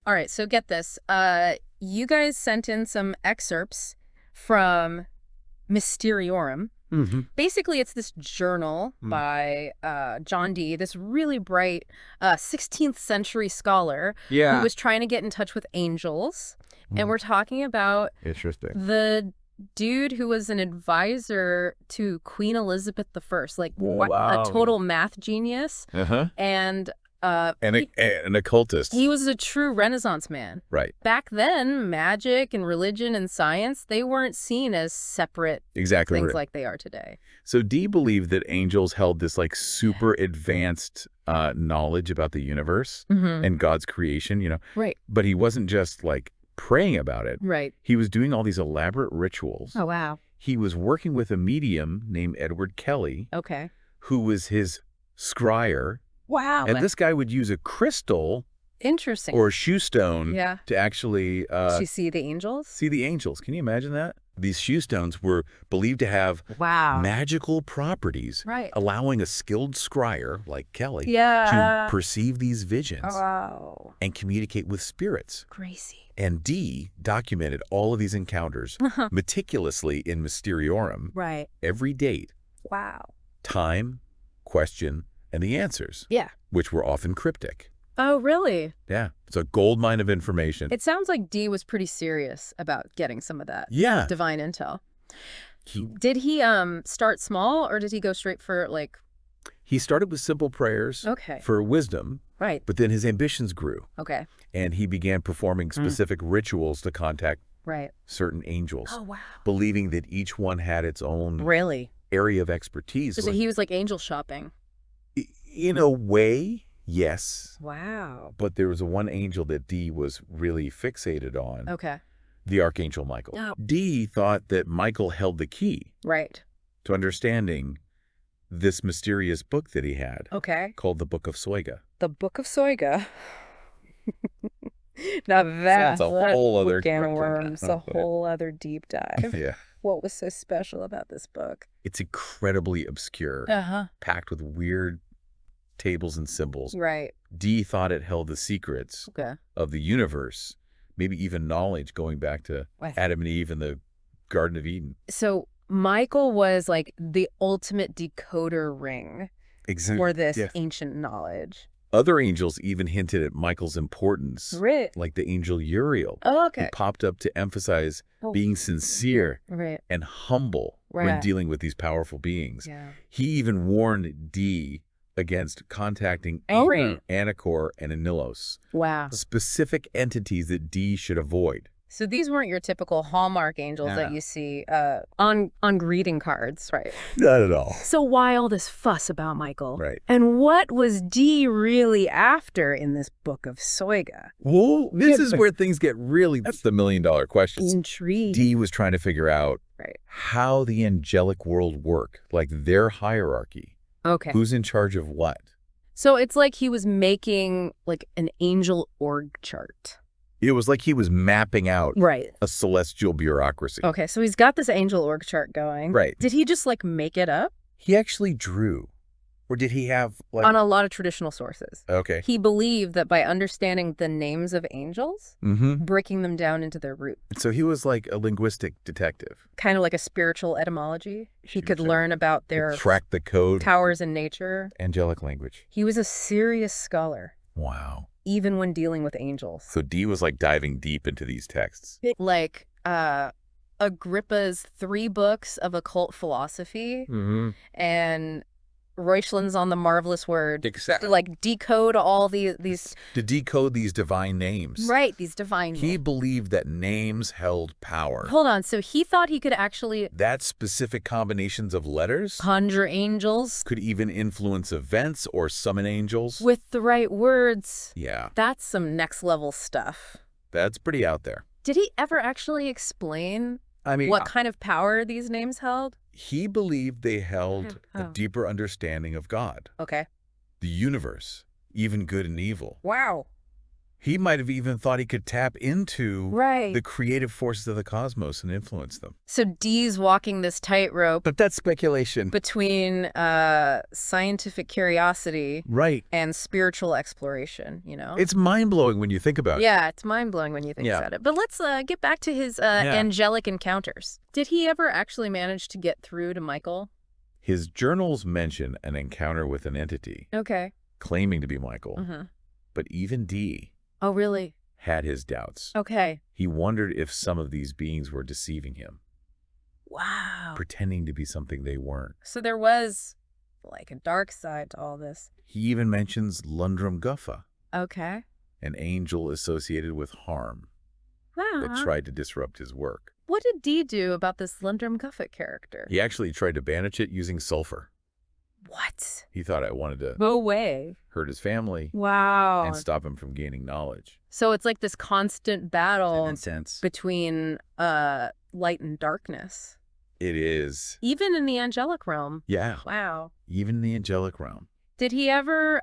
All right, so get this. You guys sent in some excerpts from Mysteriorum. Mm-hmm. Basically, it's this journal by John Dee, this really bright 16th century scholar who was trying to get in touch with angels. And we're talking about Interesting. the dude who was an advisor to Queen Elizabeth I, like a total math genius. And an occultist. he was a true Renaissance man. Right. Back then, magic and religion and science, they weren't seen as separate things like they are today. So Dee believed that angels held this like super advanced knowledge about the universe and God's creation, you know. Right. But he wasn't just like praying about it. Right. He was doing all these elaborate rituals. Oh, wow. He was working with a medium named Edward Kelly. Okay. Who was his scryer. Wow. And this guy would use a crystal Interesting. or a shoe stone to actually to see the angels? See the angels. Can you imagine that? These shoe stones were believed to have magical properties, allowing a skilled scryer like Kelly to perceive these visions and communicate with spirits. Crazy. And Dee documented all of these encounters meticulously in Mysteriorum. Right. Every date. Wow. Time, question, and the answers. Yeah. Which were often cryptic. Oh, really? Yeah. It's a gold mine of information. It sounds like Dee was pretty serious about getting some of that divine intel. Did he start small, or did he go straight for, like... He started with simple prayers for wisdom. Right. But then his ambitions grew. Okay. And he began performing specific rituals to contact certain angels. Oh, wow. Believing that each one had its own area of expertise. So he was like angel shopping. In a way, yes. Wow. But there was one angel that Dee was really fixated on. Okay. The Archangel Michael. Oh. Dee thought that Michael held the key. Right. To understanding this mysterious book that he had. Okay. Called the Book of Soiga. The Book of Soiga. Now that's a whole other can of worms, a whole other deep dive. Yeah. What was so special about this book? It's incredibly obscure. Packed with weird tables and symbols. Right. Dee thought it held the secrets of the universe, maybe even knowledge going back to Adam and Eve in the Garden of Eden. So Michael was like the ultimate decoder ring for this ancient knowledge. Other angels even hinted at Michael's importance, like the angel Uriel, who popped up to emphasize being sincere and humble when dealing with these powerful beings. Yeah. He even warned Dee against contacting Anachor and Anilos, specific entities that Dee should avoid. So these weren't your typical Hallmark angels that you see on greeting cards, right? Not at all. So why all this fuss about Michael? Right. And what was Dee really after in this Book of Soiga? Well, this is where things get really, that's the million-dollar question. Intrigue. Dee was trying to figure out how the angelic world worked, like their hierarchy. Okay. Who's in charge of what? So it's like he was making like an angel org chart. It was like he was mapping out a celestial bureaucracy. Okay, so he's got this angel org chart going. Right. Did he just like make it up? He actually drew. Or did he have like... On a lot of traditional sources. Okay. He believed that by understanding the names of angels, breaking them down into their root. So he was like a linguistic detective. Kind of like a spiritual etymology. He could learn about their... Track the code. Powers in nature. Angelic language. He was a serious scholar. Wow. Even when dealing with angels. So Dee was like diving deep into these texts. Like Agrippa's 3 books of occult philosophy and Reuchlin's On the Marvelous Word. Exactly. To like decode all these... To decode these divine names. Right, these divine names. He believed that names held power. Hold on, so he thought he could actually... That specific combinations of letters? Conjure angels? Could even influence events or summon angels? With the right words. Yeah. That's some next level stuff. That's pretty out there. Did he ever actually explain what kind of power these names held? He believed they held a deeper understanding of God. Okay. The universe, even good and evil. Wow. He might have even thought he could tap into the creative forces of the cosmos and influence them. So Dee's walking this tightrope. But that's speculation. Between scientific curiosity and spiritual exploration, you know? It's mind-blowing when you think about it. Yeah, it's mind-blowing when you think about it. But let's get back to his angelic encounters. Did he ever actually manage to get through to Michael? His journals mention an encounter with an entity. Okay. Claiming to be Michael. But even Dee... Oh, really? Had his doubts. Okay. He wondered if some of these beings were deceiving him. Wow. Pretending to be something they weren't. So there was, like, a dark side to all this. He even mentions Lundrum Guffa. Okay. An angel associated with harm. That tried to disrupt his work. What did Dee do about this Lundrum Guffa character? He actually tried to banish it using sulfur. What? He thought I wanted to go away, hurt his family, and stop him from gaining knowledge. So it's like this constant battle between light and darkness. It is. Even in the angelic realm. Yeah. Wow. Even in the angelic realm. Did he ever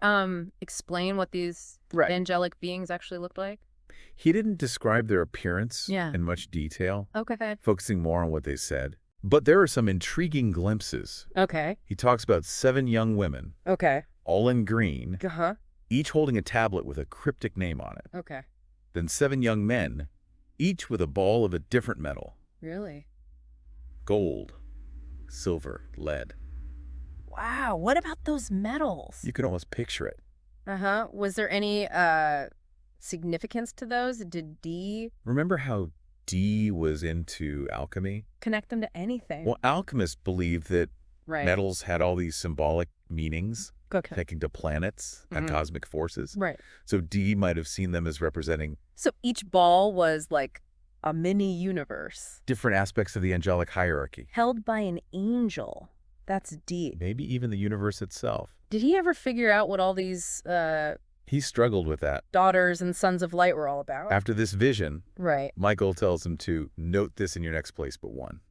explain what these angelic beings actually looked like? He didn't describe their appearance in much detail. Okay. Focusing more on what they said. But there are some intriguing glimpses. Okay. He talks about 7 young women. Okay. All in green. Uh-huh. Each holding a tablet with a cryptic name on it. Okay. Then 7 young men, each with a ball of a different metal. Really? Gold, silver, lead. Wow. What about those metals? You could almost picture it. Uh-huh. Was there any significance to those? Did Dee... Remember how Dee was into alchemy? Connect them to anything. Well, alchemists believed that metals had all these symbolic meanings, connecting to planets and cosmic forces. Right. So Dee might have seen them as representing... So each ball was like a mini universe. Different aspects of the angelic hierarchy. Held by an angel. That's deep. Maybe even the universe itself. Did he ever figure out what all these... He struggled with that. Daughters and sons of light were all about? After this vision, Michael tells him to note this in your next place but one.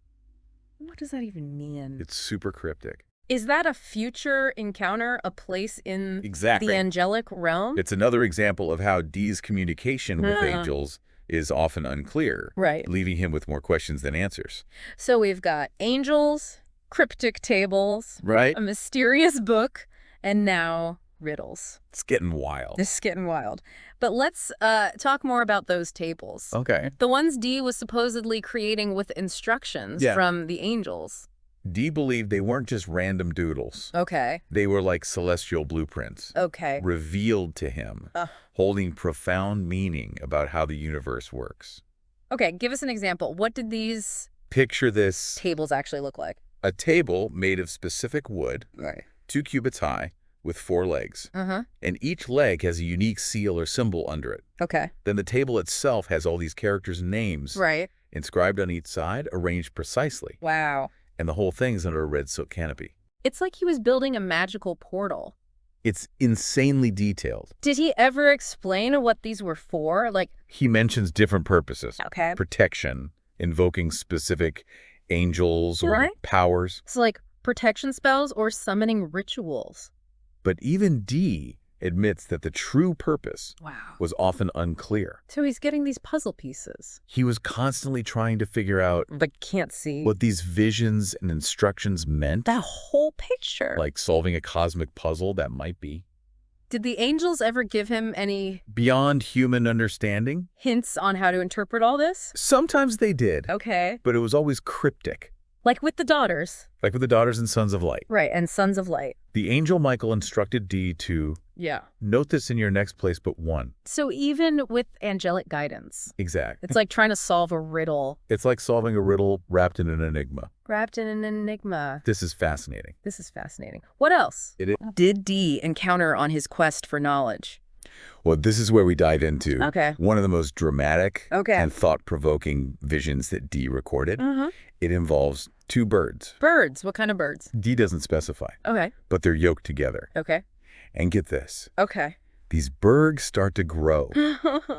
What does that even mean? It's super cryptic. Is that a future encounter, a place in the angelic realm? It's another example of how Dee's communication with angels is often unclear, leaving him with more questions than answers. So we've got angels, cryptic tables, a mysterious book, and now riddles. It's getting wild. This is getting wild. But let's talk more about those tables. Okay. The ones Dee was supposedly creating with instructions from the angels. Dee believed they weren't just random doodles. Okay. They were like celestial blueprints. Okay. Revealed to him, holding profound meaning about how the universe works. Okay, give us an example. What did these Picture this tables actually look like? A table made of specific wood, 2 cubits high, with 4 legs. And each leg has a unique seal or symbol under it. Okay. Then the table itself has all these characters' names inscribed on each side, arranged precisely. Wow. And the whole thing's under a red silk canopy. It's like he was building a magical portal. It's insanely detailed. Did he ever explain what these were for? Like, he mentions different purposes. Okay. Protection, invoking specific angels or powers. So like protection spells or summoning rituals. But even Dee admits that the true purpose was often unclear. So he's getting these puzzle pieces. He was constantly trying to figure out but can't see what these visions and instructions meant. That whole picture. Like solving a cosmic puzzle that might be. Did the angels ever give him any beyond human understanding hints on how to interpret all this? Sometimes they did. Okay. But it was always cryptic. Like with the daughters. Like with the daughters and sons of light. Right, and sons of light. The angel Michael instructed Dee to note this in your next place but one. So even with angelic guidance. Exactly. It's like trying to solve a riddle. It's like solving a riddle wrapped in an enigma. Wrapped in an enigma. This is fascinating. This is fascinating. What else did Dee encounter on his quest for knowledge? Well, this is where we dive into one of the most dramatic and thought-provoking visions that Dee recorded. It involves 2 birds. Birds? What kind of birds? Dee doesn't specify. Okay. But they're yoked together. Okay. And get this. Okay. These birds start to grow,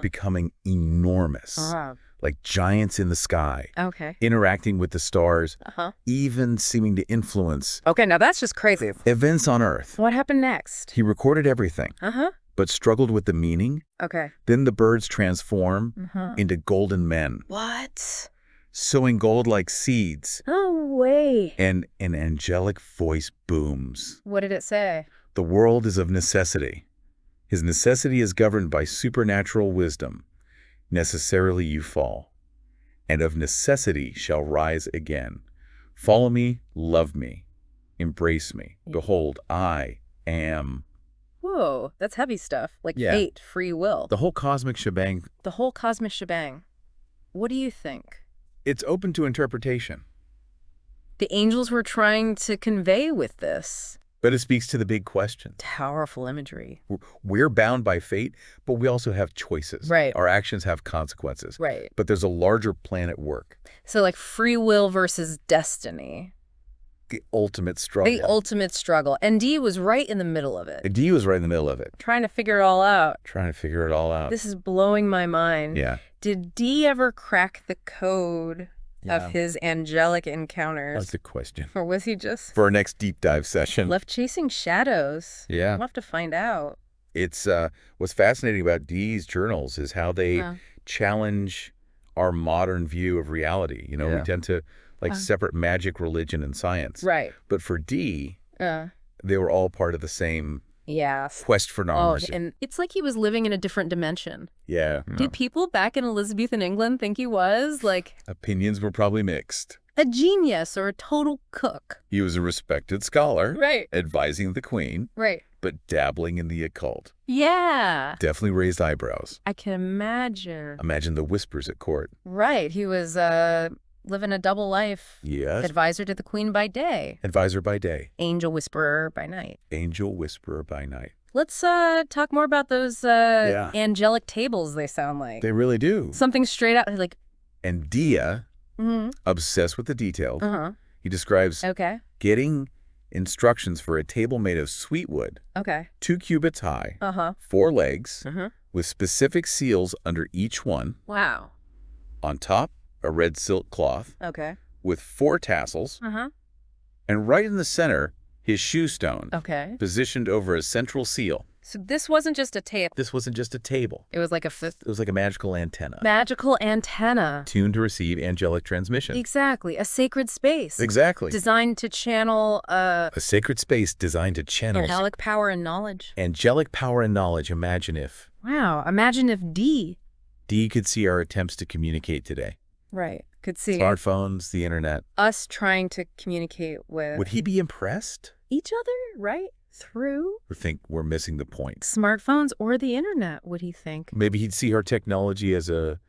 becoming enormous, like giants in the sky. Okay. Interacting with the stars, even seeming to influence. Okay, now that's just crazy. Events on Earth. What happened next? He recorded everything. but struggled with the meaning. Okay. Then the birds transform into golden men. What? Sowing gold like seeds. No way. And an angelic voice booms. What did it say? The world is of necessity. His necessity is governed by supernatural wisdom. Necessarily you fall, and of necessity shall rise again. Follow me, love me, embrace me. Behold, I am. Whoa, that's heavy stuff. Like fate, free will. The whole cosmic shebang. The whole cosmic shebang. What do you think? It's open to interpretation. The angels were trying to convey with this. But it speaks to the big question. Powerful imagery. We're bound by fate, but we also have choices. Right. Our actions have consequences. Right. But there's a larger plan at work. So like free will versus destiny. The ultimate struggle. The ultimate struggle. And Dee was right in the middle of it. Dee was right in the middle of it. Trying to figure it all out. Trying to figure it all out. This is blowing my mind. Yeah. Did Dee ever crack the code of his angelic encounters? That's the question. Or was he just... For our next deep dive session. Left chasing shadows. Yeah. We'll have to find out. It's, what's fascinating about Dee's journals is how they challenge our modern view of reality. You know, we tend to separate magic, religion, and science. Right. But for Dee, they were all part of the same quest for knowledge. And it's like he was living in a different dimension. Yeah. Did people back in Elizabethan England think he was like... Opinions were probably mixed. A genius or a total cook. He was a respected scholar. Right. Advising the queen. Right. But dabbling in the occult. Yeah. Definitely raised eyebrows. I can imagine. Imagine the whispers at court. Right. He was living a double life. Yes. Advisor to the queen by day. Advisor by day. Angel whisperer by night. Angel whisperer by night. Let's talk more about those angelic tables they sound like. They really do. Something straight out like... And Dia, obsessed with the details, he describes getting instructions for a table made of sweet wood, 2 cubits high, 4 legs, with specific seals under each one. Wow. On top, a red silk cloth with 4 tassels, and right in the center, his shoe stone, positioned over a central seal. So this wasn't just a table. This wasn't just a table. It was like a... It was like a magical antenna. Magical antenna. Tuned to receive angelic transmission. Exactly. A sacred space. Exactly. Designed to channel... A sacred space designed to channel... Angelic power and knowledge. Angelic power and knowledge. Imagine if... Wow. Imagine if Dee could see our attempts to communicate today. Right. Could see. Smartphones, the internet. Us trying to communicate with... Would he be impressed? Each other, right? Through... Or think we're missing the point. Smartphones or the internet, would he think? Maybe he'd see our technology as a...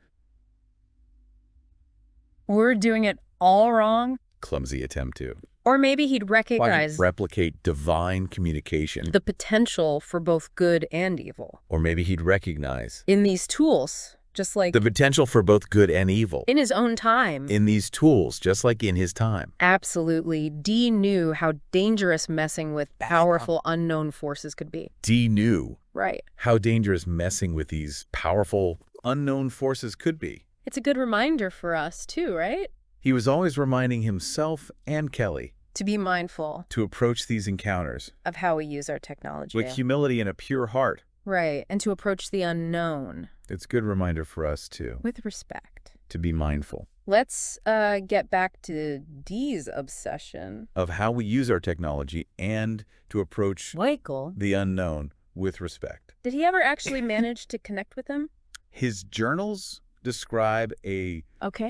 We're doing it all wrong. Clumsy attempt to. Or maybe he'd recognize... replicate divine communication. The potential for both good and evil. Or maybe he'd recognize... In these tools... Just like... The potential for both good and evil. In his own time. In these tools, just like in his time. Absolutely. Dee knew how dangerous messing with powerful unknown forces could be. Dee knew. Right. How dangerous messing with these powerful unknown forces could be. It's a good reminder for us, too, right? He was always reminding himself and Kelly. To be mindful. To approach these encounters. Of how we use our technology. With humility and a pure heart. Right. And to approach the unknown. It's a good reminder for us, too. With respect. To be mindful. Let's get back to Dee's obsession. Of how we use our technology and to approach Michael. The unknown with respect. Did he ever actually manage to connect with him? His journals describe a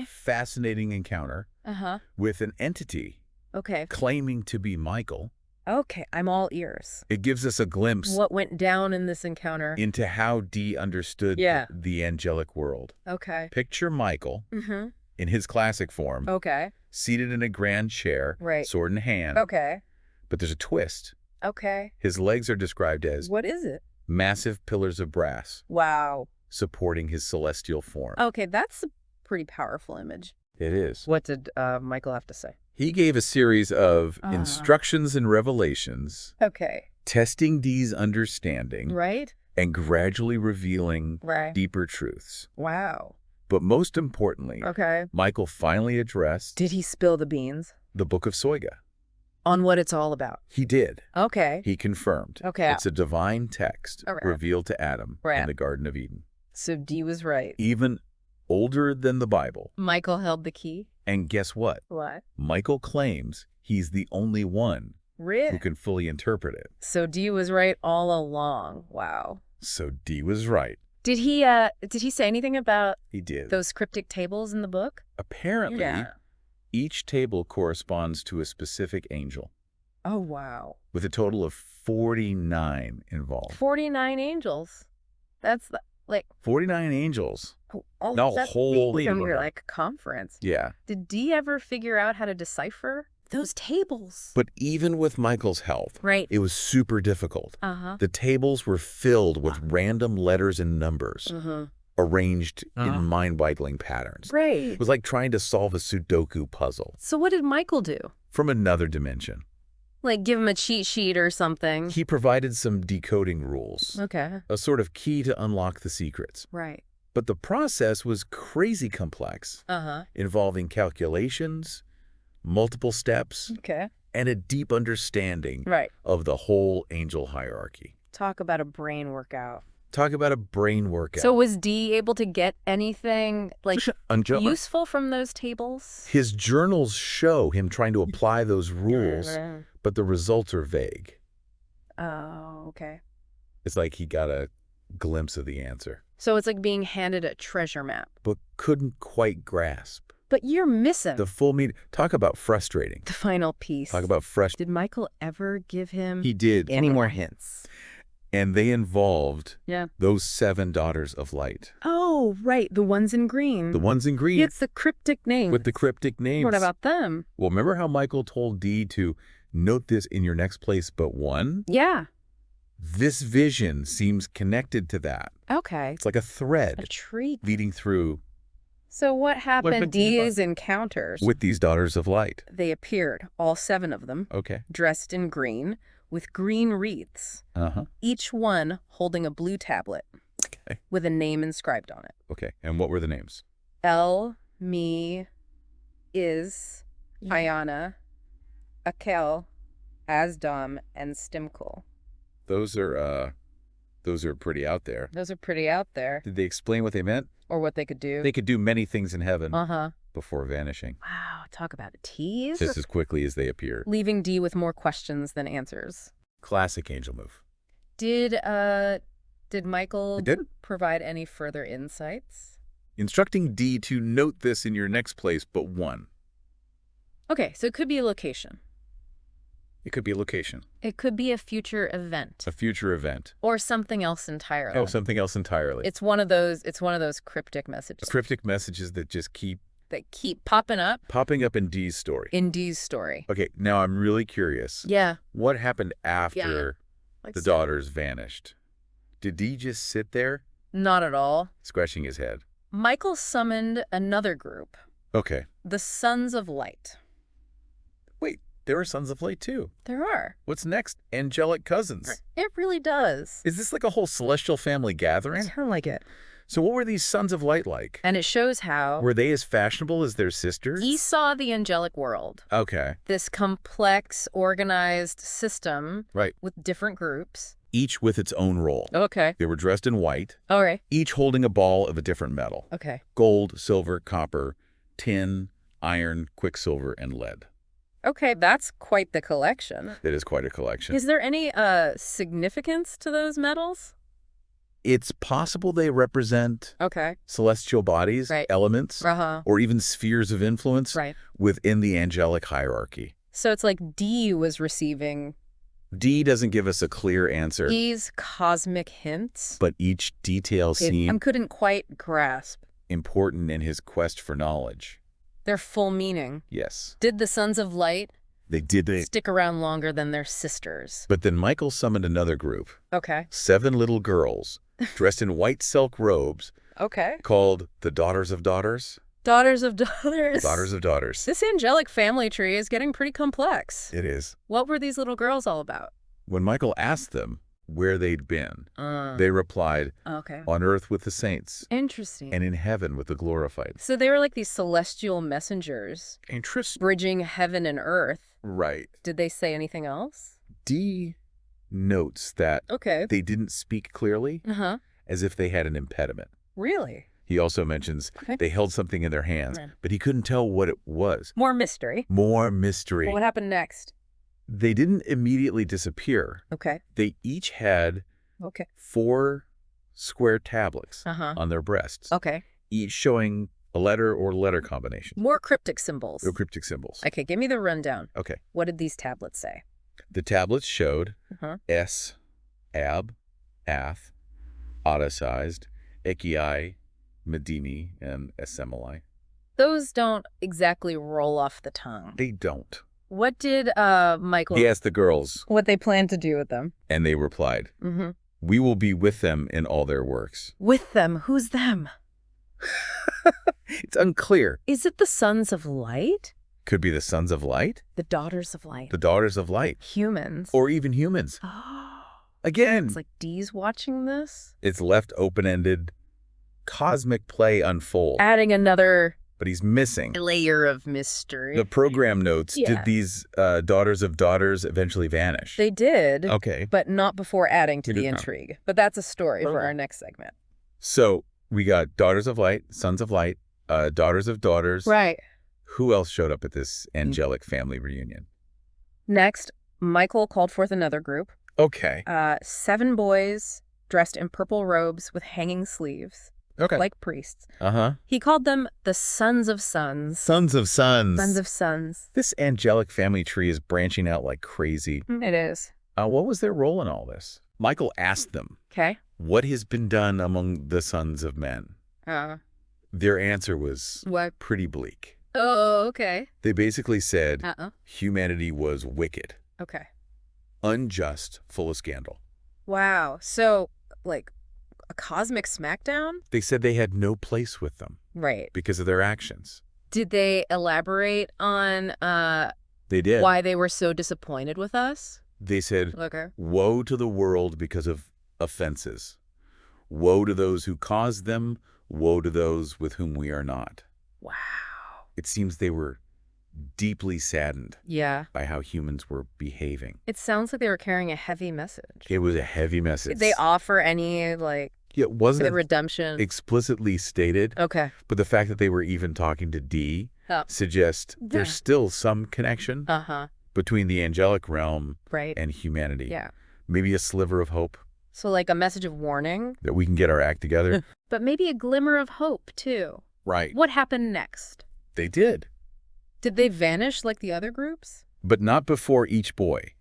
fascinating encounter with an entity claiming to be Michael. Okay, I'm all ears. It gives us a glimpse. What went down in this encounter. Into how Dee understood the angelic world. Okay. Picture Michael in his classic form. Okay. Seated in a grand chair, sword in hand. Okay. But there's a twist. Okay. His legs are described as... What is it? Massive pillars of brass. Wow. Supporting his celestial form. Okay, that's a pretty powerful image. It is. What did Michael have to say? He gave a series of instructions and revelations. Okay. Testing Dee's understanding. Right. And gradually revealing deeper truths. Wow. But most importantly, Michael finally addressed... Did he spill the beans? The Book of Soiga. On what it's all about. He did. Okay. He confirmed. Okay. It's a divine text revealed to Adam in the Garden of Eden. So Dee was right. Even older than the Bible. Michael held the key. And guess what? What? Michael claims he's the only one who can fully interpret it. So Dee was right all along. Wow. So Dee was right. Did he say anything about those cryptic tables in the book? Apparently, each table corresponds to a specific angel. Oh, wow. With a total of 49 involved. 49 angels. That's like 49 angels. Oh, no, holy. Like a conference. Yeah. Did Dee ever figure out how to decipher those tables? But even with Michael's help, it was super difficult. The tables were filled with random letters and numbers, arranged in mind-boggling patterns. It was like trying to solve a Sudoku puzzle. So what did Michael do? From another dimension. Like give him a cheat sheet or something? He provided some decoding rules. Okay. A sort of key to unlock the secrets. Right. But the process was crazy complex, involving calculations, multiple steps, and a deep understanding of the whole angel hierarchy. Talk about a brain workout. Talk about a brain workout. So was Dee able to get anything like useful from those tables? His journals show him trying to apply those rules, but the results are vague. Oh, okay. It's like he got a glimpse of the answer. So it's like being handed a treasure map. But couldn't quite grasp. But you're missing the full meaning. Talk about frustrating. The final piece. Talk about frustrating. Did Michael ever give him He did. Any more hints? And they involved those 7 daughters of light. Oh, right. The ones in green. The ones in green. It's the cryptic names. With the cryptic names. What about them? Well, remember how Michael told Dee to note this in your next place but one? Yeah. This vision seems connected to that. Okay. It's like a thread. A tree. Leading through. So what happened? Dee's encounters. With these daughters of light. They appeared, all 7 of them. Okay. Dressed in green, with green wreaths. Each one holding a blue tablet. Okay. With a name inscribed on it. Okay. And what were the names? El, Me, Is, Ayana, Akel, Asdom, and Stimkul. Those are pretty out there. Those are pretty out there. Did they explain what they meant? Or what they could do? They could do many things in heaven before vanishing. Wow, talk about a tease. Just as quickly as they appear. Leaving Dee with more questions than answers. Classic angel move. Did Michael provide any further insights? Instructing Dee to note this in your next place but one. Okay, so it could be a location. It could be a location. It could be a future event. A future event. Or something else entirely. Oh, something else entirely. It's one of those cryptic messages. Cryptic messages that just keep popping up. Popping up in Dee's story. In Dee's story. Okay, now I'm really curious. Yeah. What happened after the daughters vanished? Did Dee just sit there? Not at all. Scratching his head. Michael summoned another group. Okay. The Sons of Light. Wait. There are Sons of Light, too. There are. What's next? Angelic cousins. It really does. Is this like a whole celestial family gathering? It's kind of like it. So what were these Sons of Light like? And it shows how... Were they as fashionable as their sisters? He saw the angelic world. Okay. This complex, organized system. Right. With different groups. Each with its own role. Okay. They were dressed in white. All right. Each holding a ball of a different metal. Okay. Gold, silver, copper, tin, iron, quicksilver, and lead. Okay, that's quite the collection. It is quite a collection. Is there any significance to those metals? It's possible they represent celestial bodies, elements, or even spheres of influence within the angelic hierarchy. So it's like Dee was receiving... Dee doesn't give us a clear answer. These cosmic hints. But each detail seemed... I couldn't quite grasp. ...important in his quest for knowledge. Their full meaning. Yes. Did the Sons of Light stick around longer than their sisters? But then Michael summoned another group. Okay. 7 little girls dressed in white silk robes. Okay. Called the Daughters of Daughters. Daughters of Daughters. Daughters of Daughters. This angelic family tree is getting pretty complex. It is. What were these little girls all about? When Michael asked them, where they'd been. They replied, on earth with the saints. Interesting. And in heaven with the glorified. So they were like these celestial messengers. Interesting. Bridging heaven and earth. Right. Did they say anything else? Dee notes that they didn't speak clearly, as if they had an impediment. Really? He also mentions they held something in their hands, but he couldn't tell what it was. More mystery. More mystery. Well, what happened next? They didn't immediately disappear. They each had 4 square tablets on their breasts, each showing a letter or letter combination. More cryptic symbols. Or cryptic symbols. Okay, give me the rundown. Okay. What did these tablets say? The tablets showed S, Ab, Ath, Oticized, Ekii, Medini, and Essemeli. Those don't exactly roll off the tongue. They don't. What did Michael... He asked the girls what they planned to do with them. And they replied, we will be with them in all their works. With them? Who's them? It's unclear. Is it the sons of light? Could be the sons of light? The daughters of light. The daughters of light. Humans. Or even humans. Oh. Again. It's like Dee's watching this? It's left open-ended. Cosmic play unfold. Adding another... But he's missing a layer of mystery. The program notes, did these daughters of daughters eventually vanish? They did. Okay. But not before adding to the intrigue. But that's a story for our next segment. So we got daughters of light, sons of light, daughters of daughters. Right. Who else showed up at this angelic family reunion? Next, Michael called forth another group. Okay. 7 boys dressed in purple robes with hanging sleeves. Like priests. He called them the Sons of Sons. Sons of Sons. Sons of Sons. This angelic family tree is branching out like crazy. It is. What was their role in all this? Michael asked them, what has been done among the sons of men? Their answer was pretty bleak. Oh, okay. They basically said humanity was wicked. Unjust, full of scandal. Wow. So, like, a cosmic smackdown? They said they had no place with them. Right. Because of their actions. Did they elaborate on they did. Why they were so disappointed with us? They said, woe to the world because of offenses. Woe to those who caused them. Woe to those with whom we are not. Wow. It seems they were deeply saddened by how humans were behaving. It sounds like they were carrying a heavy message. It was a heavy message. Did they offer any, like, it wasn't redemption explicitly stated. But the fact that they were even talking to Dee suggests there's still some connection between the angelic realm and humanity. Maybe a sliver of hope. So like a message of warning? That we can get our act together. But maybe a glimmer of hope, too. Right. What happened next? They did. Did they vanish like the other groups? But not before each boy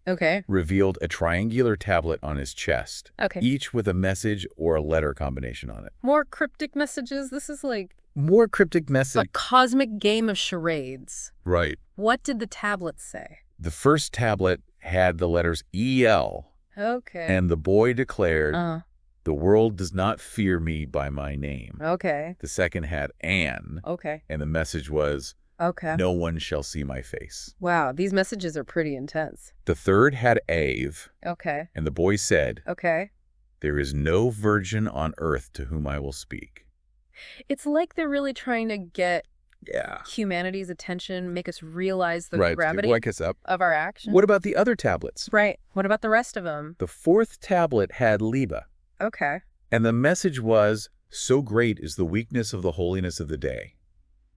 revealed a triangular tablet on his chest, each with a message or a letter combination on it. More cryptic messages? This is like... More cryptic message. A cosmic game of charades. Right. What did the tablets say? The first tablet had the letters E-L. And the boy declared, the world does not fear me by my name. The second had Anne. And the message was... no one shall see my face. Wow, these messages are pretty intense. The third had Ave. And the boy said, there is no virgin on earth to whom I will speak. It's like they're really trying to get humanity's attention, make us realize the gravity wake us up of our actions. What about the other tablets? Right. What about the rest of them? The fourth tablet had Liba. And the message was, so great is the weakness of the holiness of the day.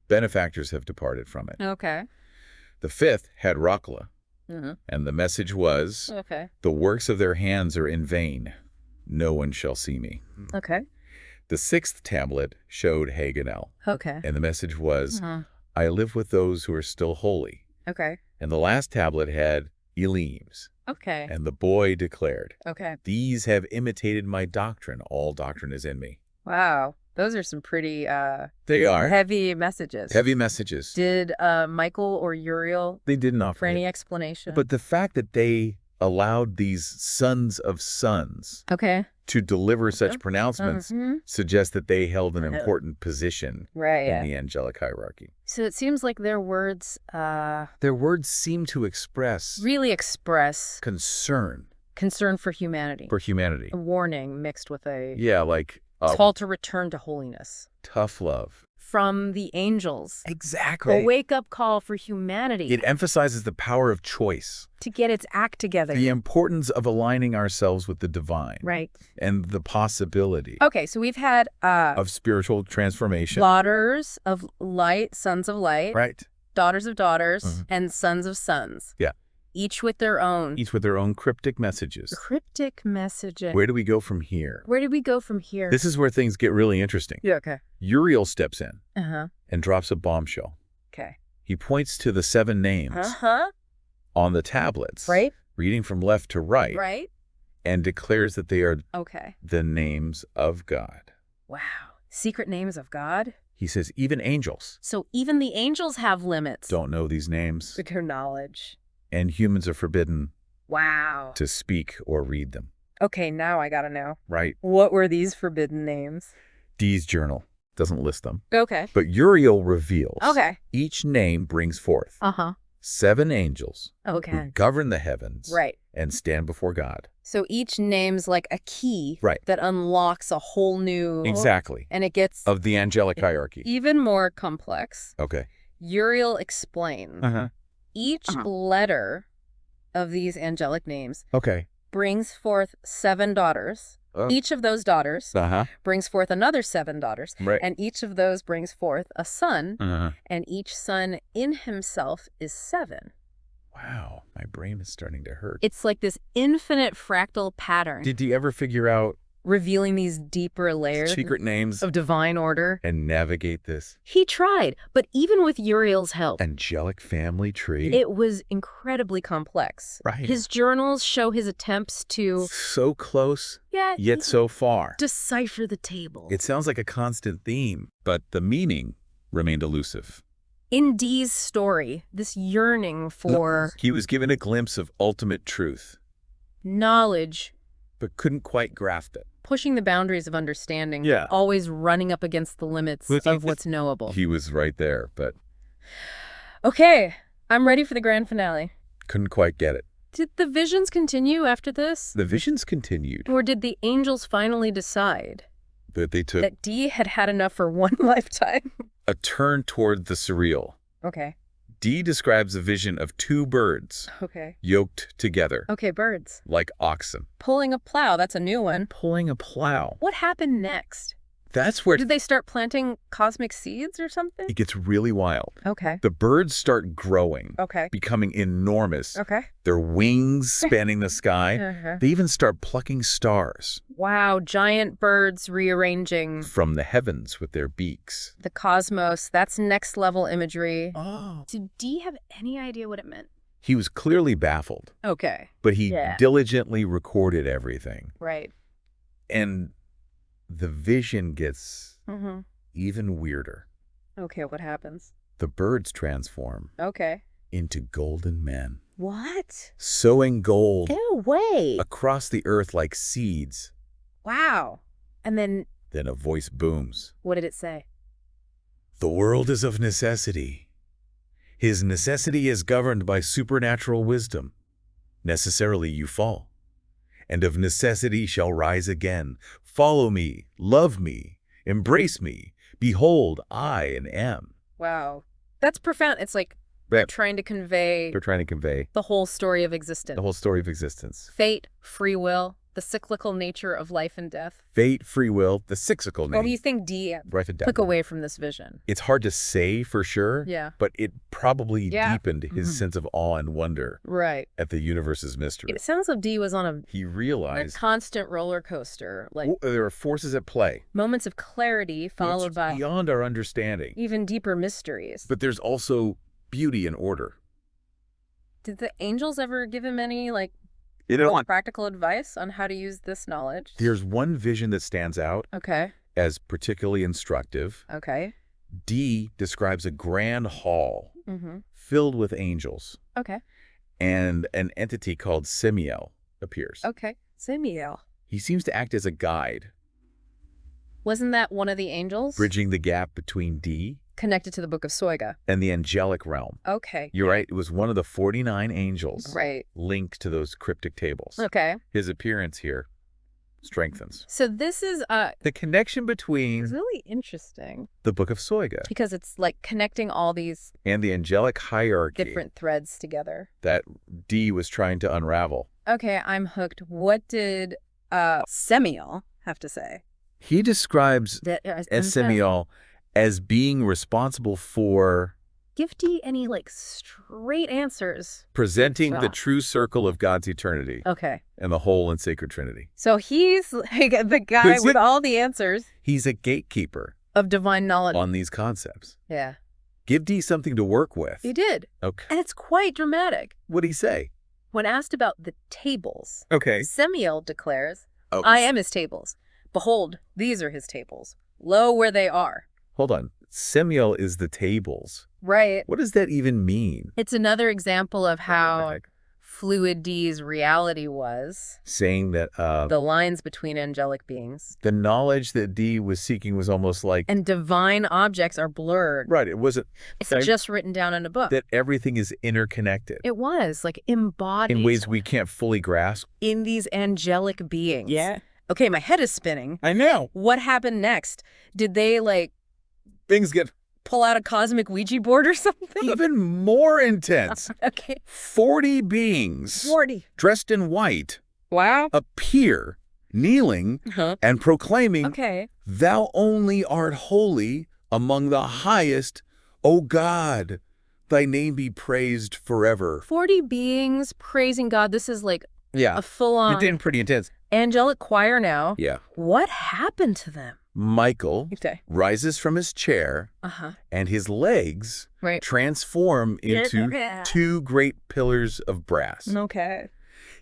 Benefactors have departed from it. The fifth had Rakla, and the message was, the works of their hands are in vain. No one shall see me. The sixth tablet showed Haganel, and the message was, I live with those who are still holy. And the last tablet had Elims, and the boy declared, these have imitated my doctrine. All doctrine is in me. Wow. Those are some pretty they are heavy messages. Heavy messages. Did Michael or Uriel they didn't offer any explanation? But the fact that they allowed these sons of sons to deliver such pronouncements suggests that they held an important position in the angelic hierarchy. So it seems like their words seem to express really express concern Concern for humanity. For humanity. A warning mixed with a... Yeah, like... call to return to holiness. Tough love. From the angels. Exactly. A wake-up call for humanity. It emphasizes the power of choice. To get its act together. The importance of aligning ourselves with the divine. Right. And the possibility. Okay, so we've had... of spiritual transformation. Daughters of light, sons of light. Right. Daughters of daughters, and sons of sons. Yeah. Each with their own. Each with their own cryptic messages. Cryptic messages. Where do we go from here? Where do we go from here? This is where things get really interesting. Yeah, okay. Uriel steps in and drops a bombshell. Okay. He points to the 7 names on the tablets, right? Reading from left to right, right? And declares that they are the names of God. Wow. Secret names of God? He says even angels. So even the angels have limits. Don't know these names. With their knowledge. And humans are forbidden to speak or read them. Okay, now I gotta know. Right. What were these forbidden names? Dee's journal doesn't list them. Okay. But Uriel reveals each name brings forth 7 angels who govern the heavens and stand before God. So each name's like a key that unlocks a whole new... Exactly. And it gets... Of the angelic hierarchy. Even more complex. Okay. Uriel explains. Each letter of these angelic names brings forth 7 daughters. Each of those daughters brings forth another 7 daughters. Right. And each of those brings forth a son. And each son in himself is 7. Wow, my brain is starting to hurt. It's like this infinite fractal pattern. Did you ever figure out... revealing these deeper layers... secret names... of divine order? And navigate this? He tried, but even with Uriel's help... angelic family tree? It was incredibly complex. Right. His journals show his attempts to... so close, yet so far. Decipher the table. It sounds like a constant theme, but the meaning remained elusive. In Dee's story, this yearning for... he was given a glimpse of ultimate truth. Knowledge. But couldn't quite grasp it. Pushing the boundaries of understanding. Always running up against the limits of what's knowable. He was right there, but... Okay, I'm ready for the grand finale. Couldn't quite get it. Did the visions continue after this? The visions continued. Or did the angels finally decide... that they took... that Dee had had enough for one lifetime? A turn toward the surreal. Okay. Dee describes a vision of 2 birds. Yoked together. Okay, birds. Like oxen. Pulling a plow, that's a new one. Pulling a plow. What happened next? That's where... did they start planting cosmic seeds or something? It gets really wild. Okay. The birds start growing. Okay. Becoming enormous. Okay. Their wings spanning the sky. They even start plucking stars. Wow, giant birds rearranging. From the heavens with their beaks. The cosmos, that's next level imagery. Oh. Did Dee have any idea what it meant? He was clearly baffled. Okay. But he diligently recorded everything. Right. And the vision gets even weirder. Okay, what happens? The birds transform. Okay. Into golden men. What? Sowing gold. No way. Across the earth like seeds. Wow. And then... then a voice booms. What did it say? The world is of necessity. His necessity is governed by supernatural wisdom. Necessarily you fall. And of necessity shall rise again. Follow me, love me, embrace me. Behold, I am. Wow. That's profound. It's like trying to convey... they're trying to convey... the whole story of existence. The whole story of existence. Fate, free will, the cyclical nature of life and death. Fate, free will, the cyclical nature. What do you think Dee took away from this vision? It's hard to say for sure, but it probably deepened his sense of awe and wonder at the universe's mystery. It sounds like Dee was on a constant roller coaster. Like there are forces at play. Moments of clarity followed by... beyond our understanding. Even deeper mysteries. But there's also beauty and order. Did the angels ever give him any, like, practical advice on how to use this knowledge? There's one vision that stands out as particularly instructive. Dee describes a grand hall filled with angels. And an entity called Semiel appears. Semiel. He seems to act as a guide. Wasn't that one of the angels? Bridging the gap between Dee Connected to the Book of Soiga. And the angelic realm. Okay. You're right. It was one of the 49 angels linked to those cryptic tables. Okay. His appearance here strengthens. So this is the connection between really interesting. The Book of Soiga. Because it's like connecting all these and the angelic hierarchy. Different threads together. That Dee was trying to unravel. Okay, I'm hooked. What did Semiel have to say? He describes Semiel as being responsible for give Dee any like straight answers. Presenting the true circle of God's eternity. Okay. And the whole and sacred Trinity. So he's like the guy with all the answers. He's a gatekeeper. Of divine knowledge. On these concepts. Yeah. Give Dee something to work with. He did. Okay. And it's quite dramatic. What'd he say? When asked about the tables, Semiel declares, I am his tables. Behold, these are his tables. Lo, where they are. Hold on. Semiel is the tables. Right. What does that even mean? It's another example of how fluid Dee's reality was. Saying that the lines between angelic beings. The knowledge that Dee was seeking was almost like... And divine objects are blurred. Right. It wasn't... It's just written down in a book. That everything is interconnected. It was, like, embodied. In ways we can't fully grasp. In these angelic beings. Yeah. Okay, my head is spinning. I know. What happened next? Did they, like... Things get... Pull out a cosmic Ouija board or something? Even more intense. Okay. 40 beings. 40. Dressed in white. Wow. Appear, kneeling, and proclaiming, Thou only art holy among the highest, O God. Thy name be praised forever. 40 beings praising God. This is like a full-on... You're getting pretty intense. Angelic choir now. Yeah. What happened to them? Michael rises from his chair, and his legs transform into two great pillars of brass. Okay.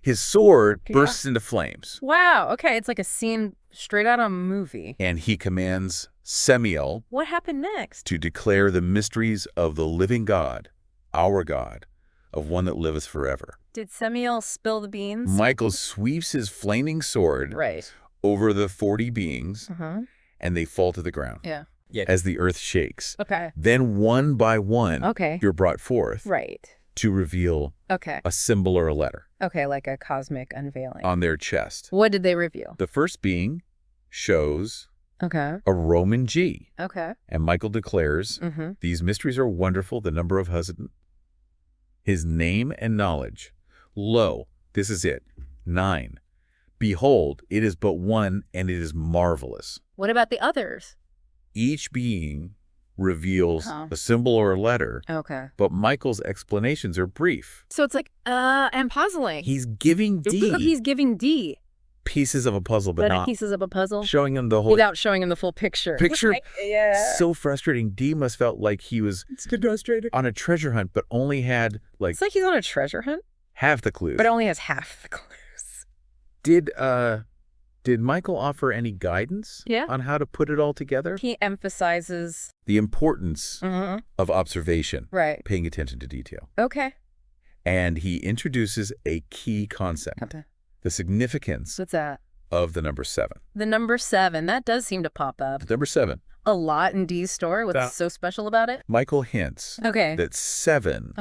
His sword bursts into flames. Wow. Okay. It's like a scene straight out of a movie. And he commands Semiel what happened next? To declare the mysteries of the living God, our God, of one that liveth forever. Did Semiel spill the beans? Michael sweeps his flaming sword over the 40 beings. And they fall to the ground as the earth shakes. Okay. Then one by one, you're brought forth to reveal a symbol or a letter. Okay, like a cosmic unveiling. On their chest. What did they reveal? The first being shows a Roman G. Okay. And Michael declares, these mysteries are wonderful, the number of his name and knowledge. Lo, this is it. 9. Behold, it is but one, and it is marvelous. What about the others? Each being reveals a symbol or a letter. Okay. But Michael's explanations are brief. So it's like, I'm puzzling. He's giving Dee. He's giving Dee. Pieces of a puzzle, but not pieces of a puzzle. Showing him the whole... Without showing him the full picture. So frustrating. Dee must felt like he was on a treasure hunt, but only had like... It's like he's on a treasure hunt? Half the clues. But only has half the clues. Did Michael offer any guidance on how to put it all together? He emphasizes the importance of observation, paying attention to detail. Okay. And he introduces a key concept, the significance What's that? Of the number 7. The number 7, that does seem to pop up. The number 7. A lot in Dee's story. What's so special about it? Michael hints that 7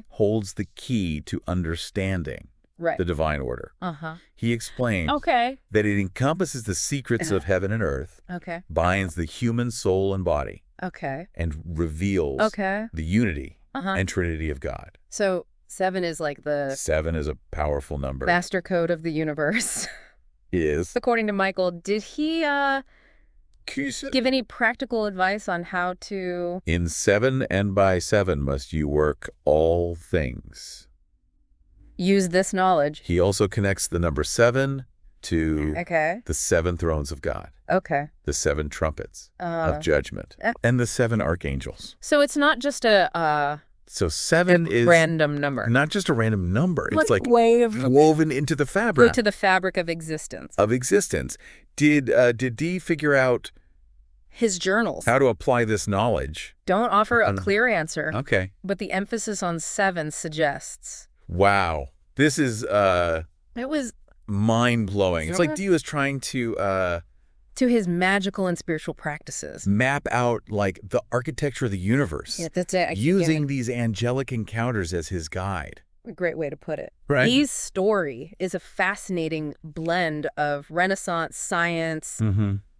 holds the key to understanding. The divine order. He explains that it encompasses the secrets of heaven and earth, binds the human soul and body, and reveals the unity and trinity of God. So 7 is like the... 7 is a powerful number. Master code of the universe. It is. According to Michael, did he give any practical advice on how to... In 7 and by 7 must you work all things. Use this knowledge. He also connects the number 7 to the 7 thrones of God. The 7 trumpets of judgment. And the 7 archangels. So it's not just a... So 7 is... random number. Not just a random number. It's like woven into the fabric. To the fabric of existence. Did Dee figure out... his journals. How to apply this knowledge? Don't offer a clear answer. Okay. But the emphasis on 7 suggests... Wow. This is it was mind-blowing. It's like Dee was trying to to his magical and spiritual practices. Map out, like, the architecture of the universe. Yeah, that's it. Using these angelic encounters as his guide. A great way to put it. Right. Dee's story is a fascinating blend of Renaissance science,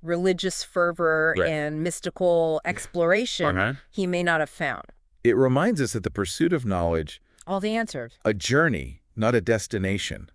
religious fervor, and mystical exploration he may not have found. It reminds us that the pursuit of knowledge... all the answers. A journey, not a destination.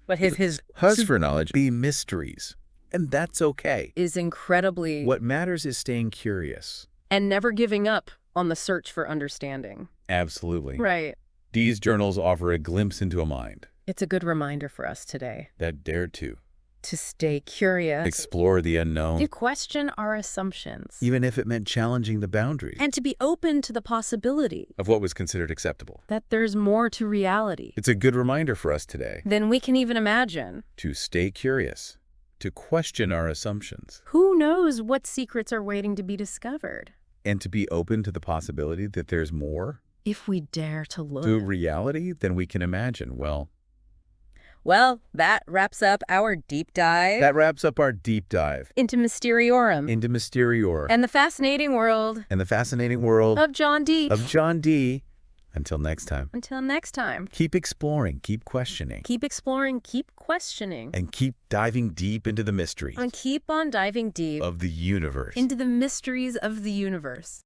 But his hunt for knowledge be mysteries. And that's okay. Is incredibly... What matters is staying curious. And never giving up on the search for understanding. Absolutely. Right. Dee's journals offer a glimpse into a mind. It's a good reminder for us today. That dared to stay curious. Explore the unknown. To question our assumptions. Even if it meant challenging the boundaries. And to be open to the possibility. Of what was considered acceptable. That there's more to reality. It's a good reminder for us today. Than we can even imagine. To stay curious. To question our assumptions. Who knows what secrets are waiting to be discovered? And to be open to the possibility that there's more. If we dare to look. To reality than we can imagine. Well, that wraps up our deep dive. Into Mysteriorum. And the fascinating world. Of John Dee. Until next time. Keep exploring, keep questioning. And keep diving deep into the mysteries. And keep on diving deep. Of the universe. Into the mysteries of the universe.